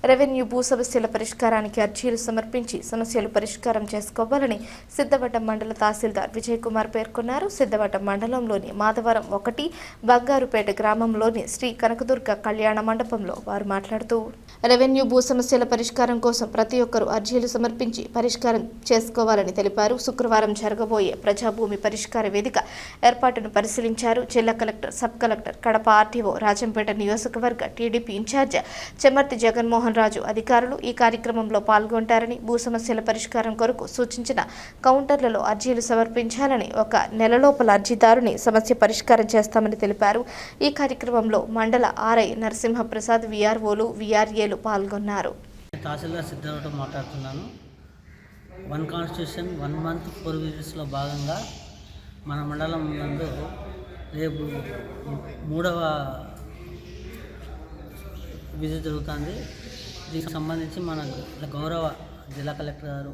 Revenue భూ సమస్యల పరిష్కారానికి అర్జీలు సమర్పించి సమస్యలు పరిష్కారం చేసుకోవాలని సిద్ధవటం మండల తహసీల్దార్ విజయ్ కుమార్ పేర్కొన్నారు. సిద్ధవటం మండలంలోని మాధవరం 1 బంగారుపేట గ్రామంలోని శ్రీ కనకదుర్గ కళ్యాణ మండపంలో వారు మాట్లాడుతూ రెవెన్యూ భూ సమస్యల పరిష్కారం కోసం ప్రతి ఒక్కరూ అర్జీలు సమర్పించి పరిష్కారం చేసుకోవాలని తెలిపారు. శుక్రవారం జరగబోయే ప్రజాభూమి పరిష్కార వేదిక ఏర్పాటును పరిశీలించారు. జిల్లా collector, sub collector, Kadapa RTO, Rajampet నియోజకవర్గ టీడీపీ ఇన్ఛార్జ్ చెమర్తి జగన్మోహన్ రాజు అధికారులు ఈ కార్యక్రమంలో పాల్గొంటారని, భూ సమస్యల పరిష్కారం కొరకు సూచించిన కౌంటర్లలో అర్జీలు సమర్పించాలని, ఒక నెల లోపల అర్జీదారుని సమస్య పరిష్కారం చేస్తామని తెలిపారు. ఈ కార్యక్రమంలో మండల ఆర్ఐ నరసింహప్రసాద్, విఆర్ఓలు, విఆర్ఏలు పాల్గొన్నారు. తహసీల్దార్ సిద్ధవటం మాట్లాడుతున్నాను. 1 కాన్స్టిట్యూషన్ 1 మంత్ 4 విజిట్స్లో భాగంగా మన మండలం నందు రేపు 3వ విజిట్ జరుగుతుంది. దీనికి సంబంధించి మన గౌరవ జిల్లా కలెక్టర్ గారు,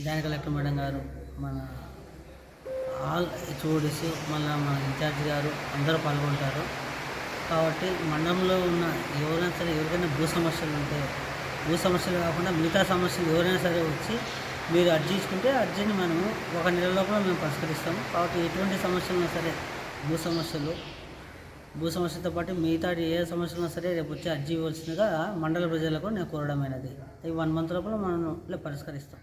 జాయింట్ కలెక్టర్ మేడం గారు, మన ఆల్ హెచ్ఓడిస్, మళ్ళీ మన ఇన్ఛార్జ్ గారు అందరూ పాల్గొంటారు. కాబట్టి మండలంలో ఉన్న ఎవరైనా సరే, ఎవరికైనా భూ సమస్యలు ఉంటే, భూ సమస్యలు కాకుండా మిగతా సమస్యలు ఎవరైనా సరే వచ్చి మీరు అర్జీ ఇచ్చుకుంటే అర్జీని మనము 1 నెల లోపల మేము పరిష్కరిస్తాము. కాబట్టి ఎటువంటి సమస్యలు ఉన్నా సరే, భూ సమస్యతో పాటు మిగతా ఏ సమస్యలు ఉన్నా సరే రేపు వచ్చి అర్జీ ఇవ్వాల్సిందిగా మండల ప్రజలకు నేను కోరడమైనది. ఈ 1 మంత్ లోపల మనం పరిష్కరిస్తాం.